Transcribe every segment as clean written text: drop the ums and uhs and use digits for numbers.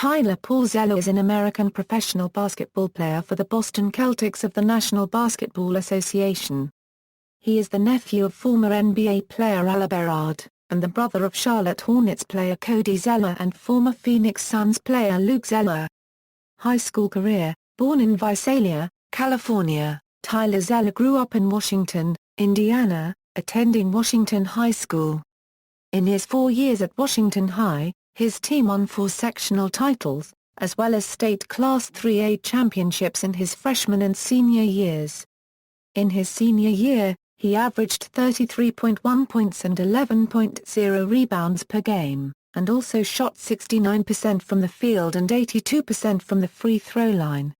Tyler Paul Zeller is an American professional basketball player for the Boston Celtics of the National Basketball Association. He is the nephew of former NBA player Eberhard, and the brother of Charlotte Hornets player Cody Zeller and former Phoenix Suns player Luke Zeller. High school career: born in Visalia, California, Tyler Zeller grew up in Washington, Indiana, attending Washington High School. In his 4 years at Washington High, his team won 4 sectional titles, as well as state Class 3A championships in his freshman and senior years. In his senior year, he averaged 33.1 points and 11.0 rebounds per game, and also shot 69% from the field and 82% from the free throw line.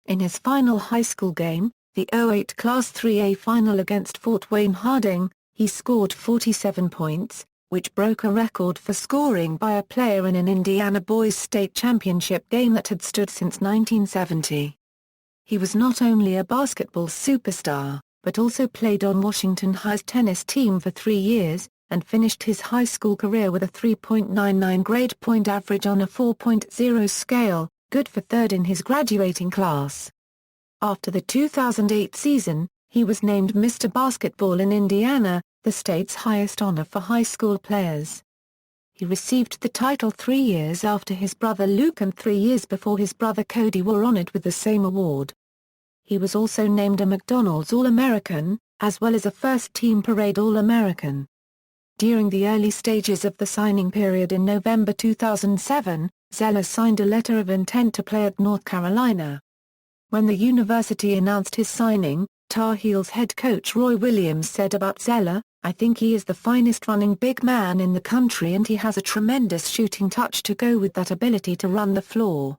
In his final high school game, the 08 Class 3A final against Fort Wayne Harding, he scored 47 points, which broke a record for scoring by a player in an Indiana Boys State Championship game that had stood since 1970. He was not only a basketball superstar, but also played on Washington High's tennis team for 3 years, and finished his high school career with a 3.99 grade point average on a 4.0 scale, good for third in his graduating class. After the 2008 season, he was named Mr. Basketball in Indiana, the state's highest honor for high school players. He received the title 3 years after his brother Luke and 3 years before his brother Cody were honored with the same award. He was also named a McDonald's All-American, as well as a First-Team Parade All-American. During the early stages of the signing period in November 2007, Zeller signed a letter of intent to play at North Carolina. When the university announced his signing, Tar Heels head coach Roy Williams said about Zeller, "I think he is the finest running big man in the country and he has a tremendous shooting touch to go with that ability to run the floor."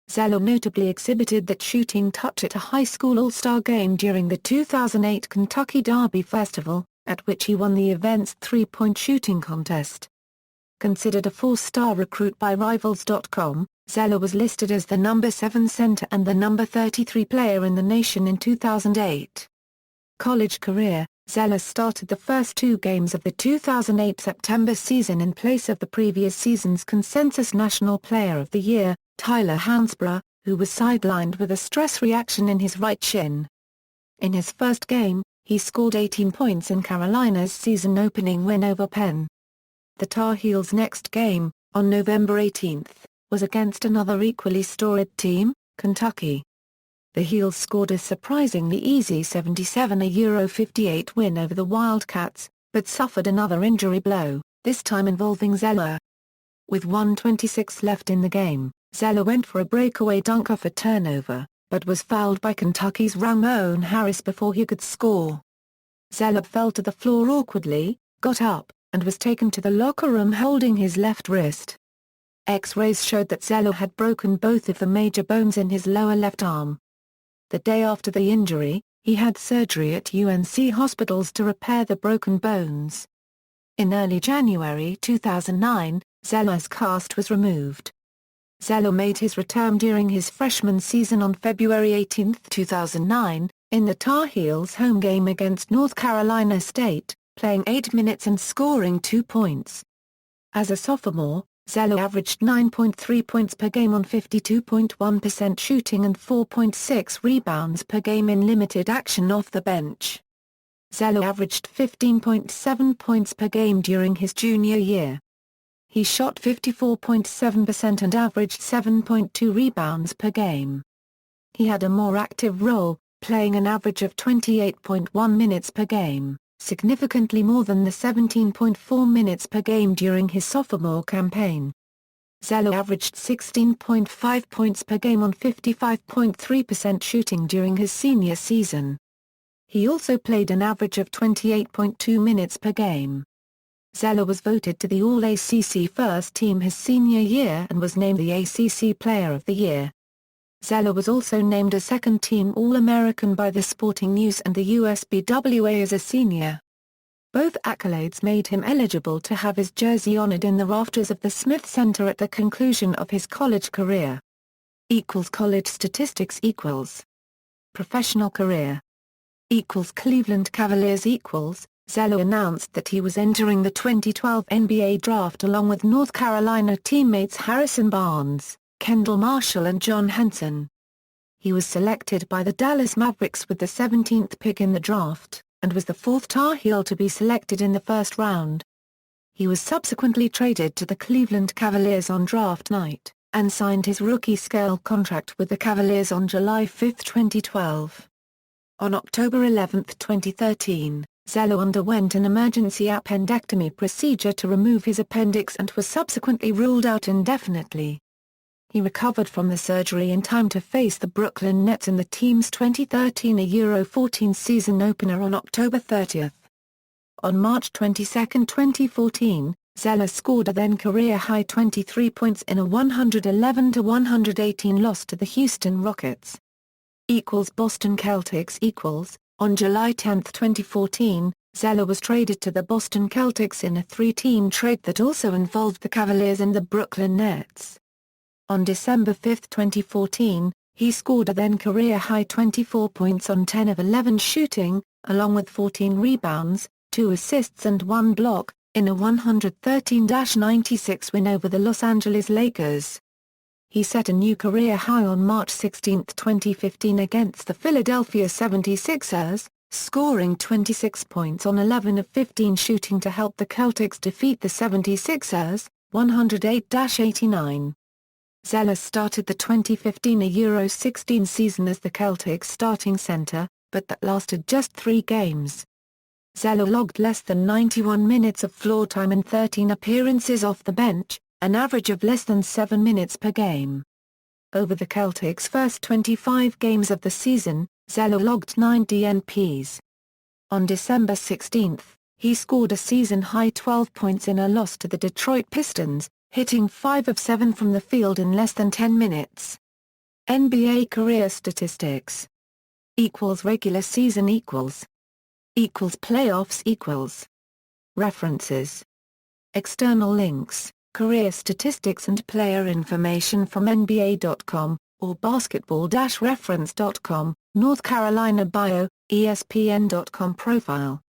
Zeller notably exhibited that shooting touch at a high school all-star game during the 2008 Kentucky Derby Festival, at which he won the event's three-point shooting contest. Considered a 4-star recruit by Rivals.com, Zeller was listed as the number 7 center and the number 33 player in the nation in 2008. College career: Zeller started the first 2 games of the 2008 September season in place of the previous season's consensus National Player of the Year, Tyler Hansbrough, who was sidelined with a stress reaction in his right shin. In his first game, he scored 18 points in Carolina's season-opening win over Penn. The Tar Heels' next game, on November 18, was against another equally storied team, Kentucky. The Heels scored a surprisingly easy 77-58 win over the Wildcats, but suffered another injury blow, this time involving Zeller. With 1:26 left in the game, Zeller went for a breakaway dunk off a turnover, but was fouled by Kentucky's Ramon Harris before he could score. Zeller fell to the floor awkwardly, got up, and was taken to the locker room holding his left wrist. X-rays showed that Zeller had broken both of the major bones in his lower left arm. The day after the injury, he had surgery at UNC hospitals to repair the broken bones. In early January 2009, Zeller's cast was removed. Zeller made his return during his freshman season on February 18, 2009, in the Tar Heels' home game against North Carolina State, playing 8 minutes and scoring 2 points. As a sophomore, Zeller averaged 9.3 points per game on 52.1% shooting and 4.6 rebounds per game in limited action off the bench. Zeller averaged 15.7 points per game during his junior year. He shot 54.7% and averaged 7.2 rebounds per game. He had a more active role, playing an average of 28.1 minutes per game, significantly more than the 17.4 minutes per game during his sophomore campaign. Zeller averaged 16.5 points per game on 55.3% shooting during his senior season. He also played an average of 28.2 minutes per game. Zeller was voted to the All-ACC First Team his senior year and was named the ACC Player of the Year. Zeller was also named a second-team All-American by the Sporting News and the USBWA as a senior. Both accolades made him eligible to have his jersey honored in the rafters of the Smith Center at the conclusion of his college career. College statistics Professional career Cleveland Cavaliers Zeller announced that he was entering the 2012 NBA draft along with North Carolina teammates Harrison Barnes, Kendall Marshall and John Henson. He was selected by the Dallas Mavericks with the 17th pick in the draft, and was the fourth Tar Heel to be selected in the first round. He was subsequently traded to the Cleveland Cavaliers on draft night, and signed his rookie-scale contract with the Cavaliers on July 5, 2012. On October 11, 2013, Zeller underwent an emergency appendectomy procedure to remove his appendix and was subsequently ruled out indefinitely. He recovered from the surgery in time to face the Brooklyn Nets in the team's 2013 Euro 14 season opener on October 30. On March 22, 2014, Zeller scored a then-career-high 23 points in a 111-118 loss to the Houston Rockets. Boston Celtics. On July 10, 2014, Zeller was traded to the Boston Celtics in a three-team trade that also involved the Cavaliers and the Brooklyn Nets. On December 5, 2014, he scored a then-career-high 24 points on 10 of 11 shooting, along with 14 rebounds, 2 assists and 1 block, in a 113-96 win over the Los Angeles Lakers. He set a new career high on March 16, 2015 against the Philadelphia 76ers, scoring 26 points on 11 of 15 shooting to help the Celtics defeat the 76ers, 108-89. Zeller started the 2015 Euro 16 season as the Celtics starting center, but that lasted just 3 games. Zeller logged less than 91 minutes of floor time and 13 appearances off the bench, an average of less than 7 minutes per game. Over the Celtics' first 25 games of the season, Zeller logged 9 DNPs. On December 16, he scored a season-high 12 points in a loss to the Detroit Pistons, hitting 5 of 7 from the field in less than 10 minutes. NBA career statistics. Regular season playoffs References. External links. Career statistics and player information from NBA.com, or basketball-reference.com, North Carolina bio, ESPN.com profile.